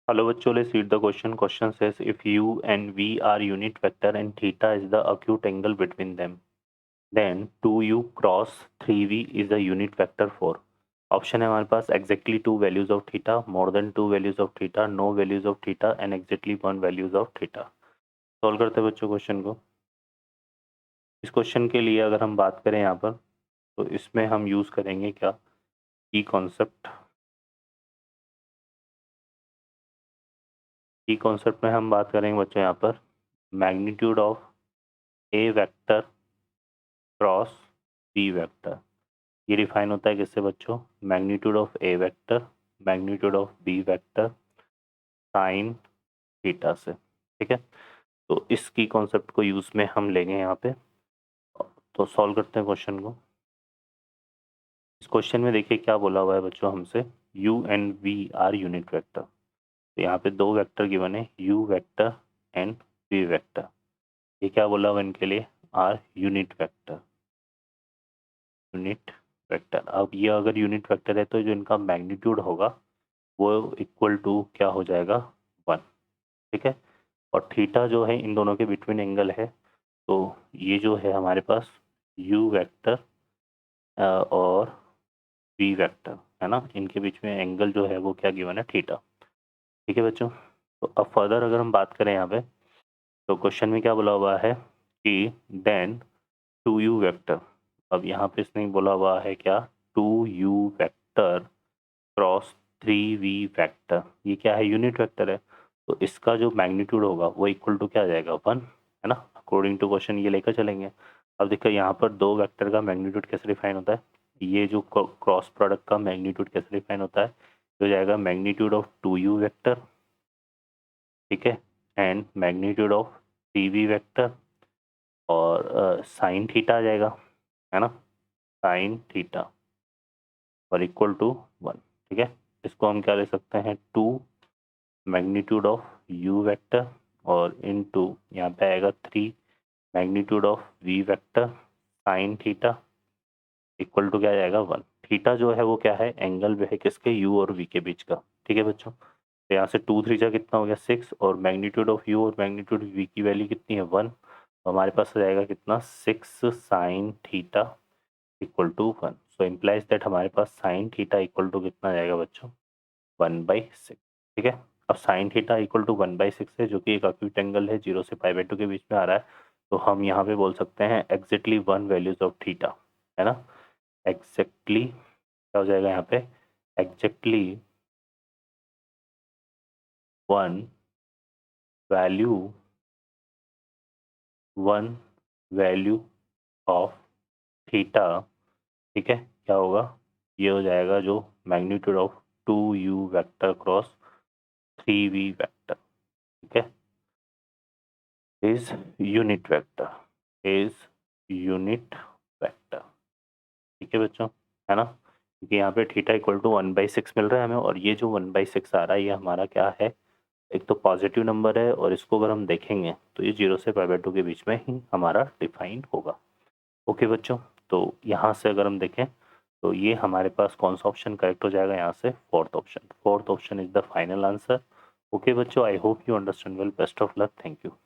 Hello bachcho, let's read the question. Question says if u and v are unit vector and theta is the acute angle between them, then 2u cross 3v is a unit vector for. Option है हमारे पास exactly 2 values of theta, more than 2 values of theta, no values of theta and exactly 1 values of theta. Solve करते हैं बच्चों question को. इस question के लिए अगर हम बात करें यहाँ पर तो इसमें हम यूज़ करेंगे क्या की कॉन्सेप्ट में हम बात करेंगे बच्चों यहाँ पर magnitude of a vector cross b vector. ये डिफाइन होता है किससे बच्चों? Magnitude of a vector, magnitude of b vector, sine theta से. ठीक है, तो इसकी कॉन्सेप्ट को यूज में हम लेंगे यहाँ पे. तो सॉल्व करते हैं क्वेश्चन को. इस क्वेश्चन में देखिए क्या बोला हुआ है बच्चों हमसे, u and v are unit vector. तो यहाँ पे दो वेक्टर गिवन है, u vector and v vector. ये क्या बोला हुआ इनके लिए? Are unit vector. Unit vector. अब ये अगर यूनिट वेक्टर है तो जो इनका मैग्नीट्यूड होगा वो इक्वल टू क्या हो जाएगा? 1. ठीक है, और थीटा जो है इन दोनों के बिटवीन एंगल है. तो ये जो है हमारे पास u वेक्टर और v वेक्टर है ना, इनके बीच में एंगल जो है वो क्या गिवन है? थीटा. ठीक है बच्चों, तो अब फर्दर अगर हम बात करें यहाँ पे तो क्वेश्चन में क्या बोला हुआ है कि देन 2u वेक्टर. अब यहाँ पे इसने बोला हुआ है क्या? 2u vector cross 3v vector. ये क्या है? यूनिट वेक्टर है. तो इसका जो मैग्नीट्यूड होगा वो इक्वल टू क्या आ जाएगा? 1, है ना. अकॉर्डिंग टू क्वेश्चन ये लेकर चलेंगे. अब देखो यहाँ पर दो वेक्टर का मैग्नीट्यूड कैसे डिफाइन होता है. ये जो क्रॉस प्रोडक्ट का मैग्नीट्यूड कैसे डिफाइन होता है? तो जाएगा मैग्नीट्यूड ऑफ 2u वेक्टर, ठीक है, and magnitude of 3v vector और साइन थीटा आ जाएगा, है ना, साइन थीटा और इक्वल टू 1. ठीक है, इसको हम क्या ले सकते हैं? 2 मैग्नीट्यूड ऑफ u वेक्टर और इनटू यहाँ पे आएगा 3 magnitude of v vector sine theta equal to क्या आ जाएगा? 1. थीटा जो है वो क्या है? एंगल जो है किसके? u और v के बीच का. ठीक है बच्चों, तो यहाँ से 2 3 जा कितना हो गया? 6 और मैग्नीट्यूड ऑफ u और मैग्नीट्यूड v की वैल्यू कितनी है? 1. तो हमारे पास आ जाएगा कितना? 6 sine theta equal to 1. So implies that हमारे पास साइन थीटा इक्वल टू कितना आ जाएगा बच्चों? 1/6. ठीक है, अब साइन थीटा इक्वल टू 1/6 है जो कि एक अक्यूट एंगल है, 0 से π/2 के बीच में आ रहा है. तो हम यहाँ पे बोल सकते हैं एग्जैक्टली 1 वैल्यूज ऑफ थीटा, है ना. एग्जैक्टली क्या हो जाएगा यहाँ पे? Exactly 1 value 1 value of theta. ठीक है, क्या होगा? ये हो जाएगा जो magnitude of 2u vector cross 3v vector. ठीक है, is unit vector, is unit vector. ठीक है बच्चों, है ना, क्योंकि यहाँ पे थीटा इक्वल टू 1/6 मिल रहा है हमें और ये जो 1/6 आ रहा है ये हमारा क्या है? एक तो पॉजिटिव नंबर है और इसको अगर हम देखेंगे तो ये 0 से π/2 के बीच में ही हमारा डिफाइन होगा. ओके बच्चों, तो यहाँ से अगर हम देखें तो ये हमारे पास कौन सा ऑप्शन करेक्ट हो जाएगा? यहाँ से fourth option. Fourth option is the final answer. Okay बच्चों, I hope you understand well. Best of luck. Thank you.